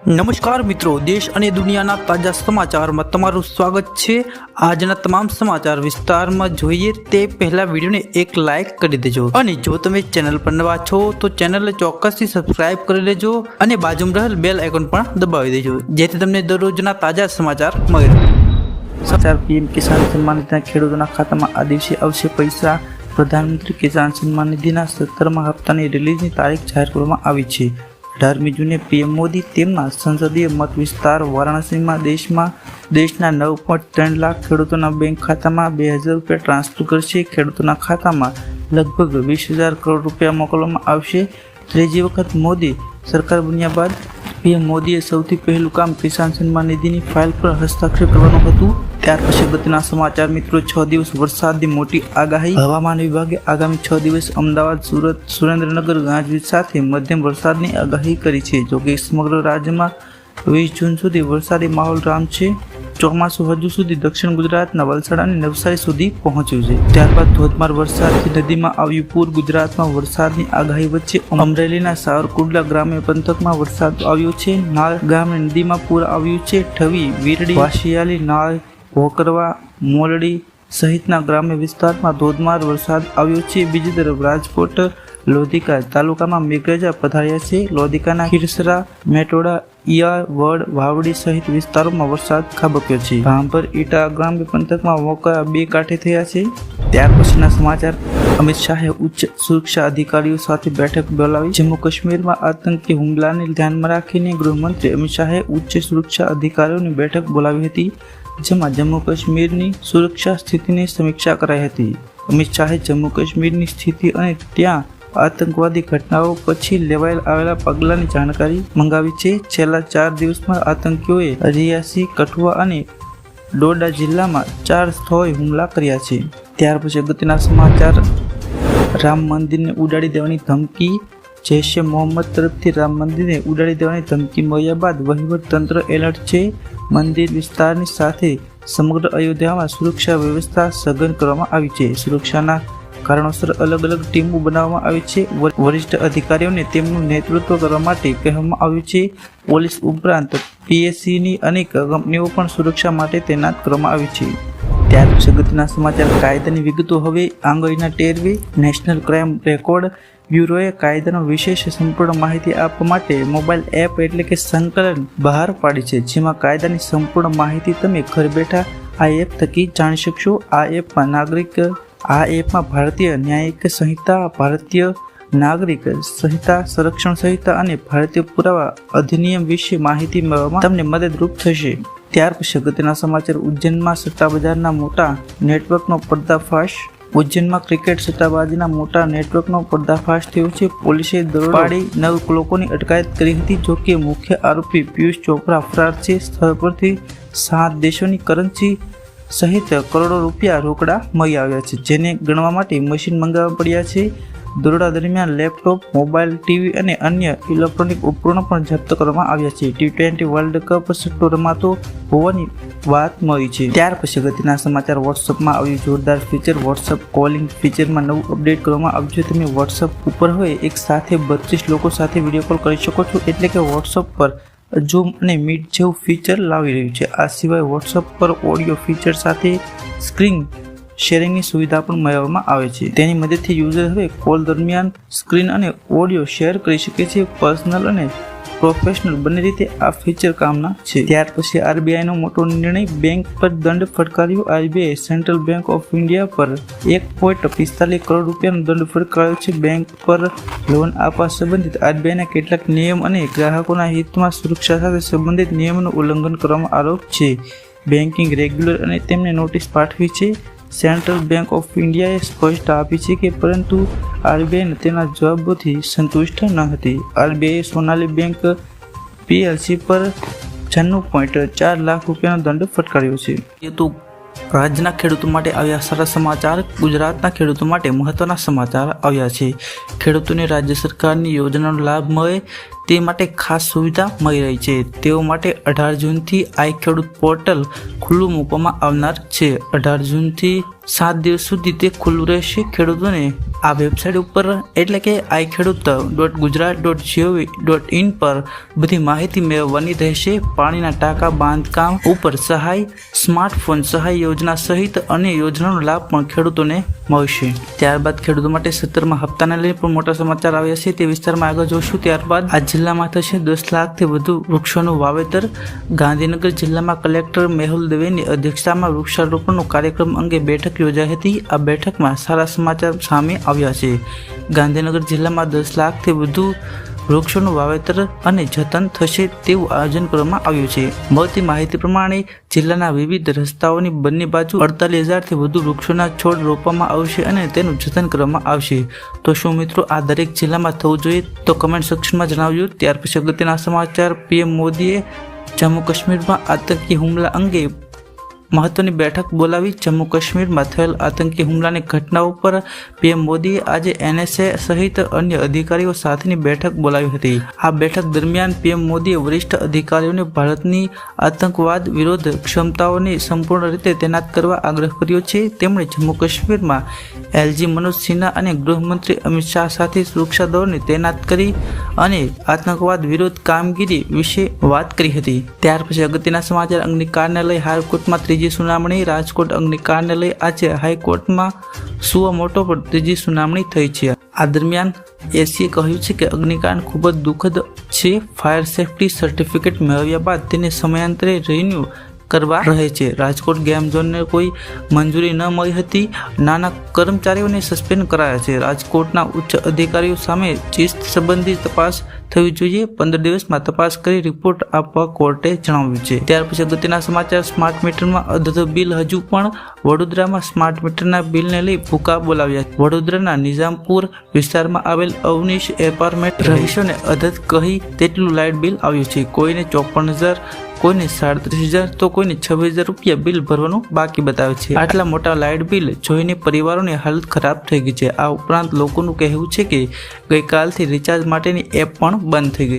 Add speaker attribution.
Speaker 1: નમસ્કાર મિત્રો, દેશ અને દુનિયાના તાજા સમાચારમાં તમારું સ્વાગત છે। આજના તમામ સમાચાર વિસ્તારમાં જોઈએ તે પહેલા વિડીયોને એક લાઇક કરી દેજો અને જો તમે ચેનલ પર નવા છો તો ચેનલને ચોક્કસથી સબસ્ક્રાઇબ કરી લેજો અને બાજુમાં રહેલ બેલ આઇકોન પણ દબાવી દેજો જેથી તમને દરરોજના તાજા સમાચાર મળી રહે। સમાચાર પીએમ કિસાન સન્માન નિધિના ખેડૂતોના ખાતામાં આ દિવસે આવશે પૈસા। પ્રધાનમંત્રી કિસાન સન્માન નિધિના 17મા હપ્તાની રિલીઝની તારીખ જાહેર કરવામાં આવી છે। 18મી જૂને પીએમ મોદી તેમના સંસદીય મત વિસ્તાર વારાણસીમાં દેશના 9.3 લાખ ખેડૂતોના બેંક ખાતામાં 2000 રૂપિયા ટ્રાન્સફર કરશે। ખેડૂતોના ખાતામાં લગભગ 20,000 કરોડ રૂપિયા મોકલવામાં આવશે। ત્રીજી વખત મોદી સરકાર બન્યા બાદ પીએમ મોદીએ સૌથી પહેલું કામ કિસાન સન્માન નિધિની ફાઇલ પર હસ્તાક્ષર કરવાનું હતું। ત્યાર પછી અગત્યના સમાચાર મિત્રો, 6 દિવસ વરસાદની મોટી આગાહી। હવામાન વિભાગે આગામી 6 દિવસ અમદાવાદ, સુરત, સુરેન્દ્રનગર ગાજવીજ સાથે મધ્યમ વરસાદની આગાહી કરી છે। જોકે સમગ્ર રાજ્યમાં 20 જૂન સુધી વરસાદી માહોલ જામશે। ચોમાસું હજુ સુધી દક્ષિણ ગુજરાતના વલસાડ અને નવસારી સુધી પહોંચ્યું છે। ત્યારબાદ ધોધમાર વરસાદથી નદીમાં આવ્યું પૂર। ગુજરાતમાં વરસાદની આગાહી વચ્ચે અમરેલીના સાવરકુંડલા ગ્રામ્ય પંથકમાં વરસાદ આવ્યો છે। નાળ ગામની નદીમાં પૂર આવ્યું છે। ઠવી, વીરડી, વાશિયાલી, નાળ, ભોકરવા, મોલડી સહિતના ગ્રામ્ય વિસ્તારમાં ધોધમાર વરસાદ આવ્યો છે। બીજી તરફ રાજકોટ લોધિકા તાલુકામાં મેઘરાજા પધાર્યા છે। લોધિકાના ખીરસરા, મેટોડા, ઈયા, વડ, વાવડી સહિત વિસ્તારોમાં વરસાદ ખાબક્યો છે। ભાંભર, ઈટા ગ્રામ્ય પંથકમાં મોકા 2 કાંઠે થયા છે। ત્યાર પછીના સમાચાર, અમિત શાહે ઉચ્ચ સુરક્ષા અધિકારીઓ સાથે બેઠક બોલાવી। જમ્મુ કાશ્મીરમાં આતંકી હુમલાને ધ્યાનમાં રાખીને ગૃહમંત્રી અમિત શાહે ઉચ્ચ સુરક્ષા અધિકારીઓની બેઠક બોલાવી હતી, જેમાં જમ્મુ કાશ્મીરની સુરક્ષા સ્થિતિની સમીક્ષા કરાઈ હતી। અમિત શાહે જમ્મુ કાશ્મીરની સ્થિતિ અને ત્યાં આતંકવાદી ઘટનાઓ પછી લેવાયેલ આવેલા પગલાંની જાણકારી મંગાવી છે। છેલ્લા 4 દિવસમાં આતંકીઓએ રિયાસી, કઠુઆ અને ડોડા જિલ્લામાં 4 સ્થળોએ હુમલા કર્યા છે। ત્યાર પછી અગત્યના સમાચાર, રામ મંદિરને ઉડાડી દેવાની ધમકી। જૈશ એ મોહમ્મદ તરફથી રામ મંદિરને ઉડાડી દેવાની ધમકી મળ્યા બાદ વહીવટ તંત્ર એલર્ટ છે। મંદિર વિસ્તારની સાથે સમગ્ર અયોધ્યામાં સુરક્ષા વ્યવસ્થા સઘન કરવામાં આવી છે। સુરક્ષાના કારણોસર અલગ અલગ ટીમો બનાવવામાં આવી છે। વરિષ્ઠ અધિકારીઓને તેમનું નેતૃત્વ કરવા માટે કહેવામાં આવ્યું છે। પોલીસ ઉપરાંત પીએસસીની અનેક કંપનીઓ પણ સુરક્ષા માટે તૈનાત કરવામાં આવી છે। ત્યાર પછી અગત્યના સમાચાર, કાયદાની વિગતો હવે આંગળીના ટેરવે। નેશનલ ક્રાઇમ રેકોર્ડ બ્યુરોએ કાયદાનો વિશેષ સંપૂર્ણ માહિતી આપવા માટે મોબાઈલ એપ એટલે કે સંકલન બહાર પાડી છે, જેમાં કાયદાની સંપૂર્ણ માહિતી તમે ઘર બેઠા આ એપ થકી જાણી શકશો। આ એપમાં ભારતીય ન્યાયિક સંહિતા, ભારતીય નાગરિક સંહિતા, સંરક્ષણ સંહિતા અને ભારતીય પુરાવા અધિનિયમ વિશે માહિતી મેળવવામાં તમને મદદરૂપ થશે। ત્યાર પછી અગત્યના સમાચાર, ઉજ્જૈનમાં સટ્ટાબજારના મોટા નેટવર્કનો પર્દાફાશ। ઉજ્જૈનમાં ક્રિકેટ સટ્ટાબાજીના મોટા નેટવર્કનો પર્દાફાશ થયો છે। પોલીસે દરોડો પાડી 9 લોકોની અટકાયત કરી હતી। જોકે મુખ્ય આરોપી પિયુષ ચોપરા ફરાર છે। સ્થળ પરથી 7 દેશોની કરન્સી સહિત કરોડો રૂપિયા રોકડા મળી આવ્યા છે, જેને ગણવા માટે મશીન મંગાવવા પડ્યા છે। દરોડા દરમિયાન લેપટોપ, મોબાઈલ, ટીવી અને અન્ય ઇલેક્ટ્રોનિક ઉપકરણો પણ જપ્ત કરવામાં આવ્યા છે। T20 વર્લ્ડ કપ સટ્ટો રમાતો હોવાની વાત મળી છે। ત્યાર પછી અગત્યના સમાચાર, વોટ્સઅપમાં આવ્યું જોરદાર ફીચર। વોટ્સઅપ કોલિંગ ફીચરમાં નવું અપડેટ કરવામાં આવ્યું છે। તમે વોટ્સઅપ ઉપર હોય એક સાથે 32 લોકો સાથે વિડીયો કોલ કરી શકો છો, એટલે કે વોટ્સઅપ પર ઝૂમ અને મીટ જેવું ફીચર લાવી રહ્યું છે। આ સિવાય વોટ્સઅપ પર ઓડિયો ફીચર સાથે સ્ક્રીન શેરિંગની સુવિધા પણ મેળવવામાં આવે છે। તેની મદદથી યુઝર હવે કોલ દરમિયાન સ્ક્રીન અને ઓડિયો શેર કરી શકે છે। પર્સનલ અને પ્રોફેશનલ બંને રીતે આ ફીચર કામના છે। ત્યાર પછી આરબીઆઈનો મોટો નિર્ણય, બેંક પર દંડ ફટકાર્યો। RBI central bank of India પર 1.45 કરોડ રૂપિયાનો દંડ ફટકાર્યો છે। બેંક પર લોન આપવા સંબંધિત આરબીઆઈના કેટલાક નિયમ અને ગ્રાહકોના હિતમાં સુરક્ષા સાથે સંબંધિત નિયમોનું ઉલ્લંઘન કરવામાં આરોપ છે। બેન્કિંગ રેગ્યુલર અને તેમને નોટિસ પાઠવી છે। સેન્ટ્રલ બેંક ઓફ ઇન્ડિયાએ સ્પષ્ટ આપી છે કે પરંતુ આરબીઆઈ તેના જવાબોથી સંતુષ્ટ ન હતી। આરબીઆઈએ સોનાલી બેંક પીએલસી પર 96.4 લાખ રૂપિયાનો દંડ ફટકાર્યો છે। તો રાજ્યના ખેડૂતો માટે આવ્યા સારા સમાચાર। ગુજરાતના ખેડૂતો માટે મહત્વના સમાચાર આવ્યા છે। ખેડૂતોને રાજ્ય સરકારની યોજનાનો લાભ મળે તે માટે ખાસ સુવિધા મળી રહી છે। તેઓ માટે 18 જૂનથી આઈ ખેડૂત પોર્ટલ ખુલ્લું મૂકવામાં આવનાર છે। 18 જૂનથી 7 દિવસ સુધી તે ખુલ્લું રહેશે. ખેડૂતોને આ વેબસાઇટ ઉપર એટલે કે iKheduta.gujarat.gov.in પર બધી માહિતી મેળવવાની રહેશે. પાણીના ટાંકા બાંધકામ ઉપર સહાય, સ્માર્ટફોન સહાય યોજના સહિત અન્ય યોજનાનો લાભ પણ ખેડૂતોને મળશે. ત્યારબાદ ખેડૂતો માટે 17મા હપ્તાને લઈને પણ મોટા સમાચાર આવ્યા છે, તે વિસ્તારમાં આગળ જોશું. ત્યારબાદ આ જિલ્લામાં થશે 10 લાખથી વધુ વૃક્ષોનું વાવેતર. ગાંધીનગર જિલ્લામાં કલેક્ટર મેહુલ દવેની અધ્યક્ષતામાં વૃક્ષારોપણનો કાર્યક્રમ અંગે બેઠક યોજાઈ હતી. આ બેઠકમાં સારા સમાચાર સામે આવ્યા છે. ગાંધીનગર જિલ્લામાં 10 લાખથી વધુ વૃક્ષોનું વાવેતર અને જતન થશે તેવું આયોજન કરવામાં આવ્યું છે. મળતી માહિતી પ્રમાણે જિલ્લાના વિવિધ રસ્તાઓની બંને બાજુ 48,000થી વધુ વૃક્ષોના છોડ રોપવામાં આવશે અને તેનું જતન કરવામાં આવશે. તો શું મિત્રો આ દરેક જિલ્લામાં થવું જોઈએ? તો કમેન્ટ સેક્શનમાં જણાવજો. ત્યાર પછી અગત્યના સમાચાર. પીએમ મોદીએ જમ્મુ કાશ્મીરમાં આતંકી હુમલા અંગે મહત્વની બેઠક બોલાવી. જમ્મુ કાશ્મીરમાં થયેલ આતંકી હુમલાની ઘટનાઓ પર પીએમ મોદીએ આજે NSA સહિત અન્ય અધિકારીઓ સાથેની બેઠક બોલાવી હતી. આ બેઠક દરમિયાન પીએમ મોદીએ વરિષ્ઠ અધિકારીઓને ભારતની આતંકવાદ વિરોધ ક્ષમતાઓને સંપૂર્ણ રીતે તૈનાત કરવા આગ્રહ કર્યો છે. તેમણે જમ્મુ કાશ્મીરમાં LG મનોજ સિન્હા અને ગૃહમંત્રી અમિત શાહ સાથે સુરક્ષા દળોને તૈનાત કરી અને આતંકવાદ વિરોધ કામગીરી વિશે વાત કરી હતી. ત્યાર પછી અગત્યના સમાચાર. અગ્નિકાંડને લઈ હાઈકોર્ટમાં ત્રીજી સુનાવણી. રાજકોટ અગ્નિકાંડને લઈ આજે હાઈકોર્ટમાં સુઓ મોટો પર ત્રીજી સુનાવણી થઈ છે. આ દરમિયાન એસીએ કહ્યું છે કે અગ્નિકાંડ ખૂબ જ દુઃખદ છે. ફાયર સેફ્ટી સર્ટિફિકેટ મેળવ્યા બાદ તેને સમયાંતરે રિન્યૂ કરવા રહે છે. રાજકોટ ગેમ ઝોનને કોઈ મંજૂરી ન મળી હતી. નાના કર્મચારીઓને સસ્પેન્ડ કરાયા છે. રાજકોટના ઉચ્ચ અધિકારીઓ સામે ચિસ્ત સંબંધી તપાસ થવી જોઈએ. 15 દિવસમાં તપાસ કરી રિપોર્ટ આપવા કોર્ટે જણાવ્યું છે. ત્યાર પછી અગત્યના સમાચાર. સ્માર્ટ મીટરમાં અધધ બિલ. હજુ પણ વડોદરામાં સ્માર્ટ મીટરના બિલને લઈ ભૂકા બોલાવ્યા. વડોદરાના નિઝામપુર વિસ્તારમાં આવેલ અવનીશ એપાર્ટમેન્ટ રહીશોને અધધ કહી તેટલું લાઇટ બિલ આવ્યું છે. કોઈને 54,000, કોઈને 37,000 તો કોઈને 26,000 રૂપિયા બિલ ભરવાનું બાકી બતાવે છે. આટલા મોટા લાઇટ બિલ જોઈને પરિવારોની હાલત ખરાબ થઈ ગઈ છે. આ ઉપરાંત લોકોનું કહેવું છે કે ગઈકાલથી રિચાર્જ માટેની એપ પણ બંધ થઈ ગઈ.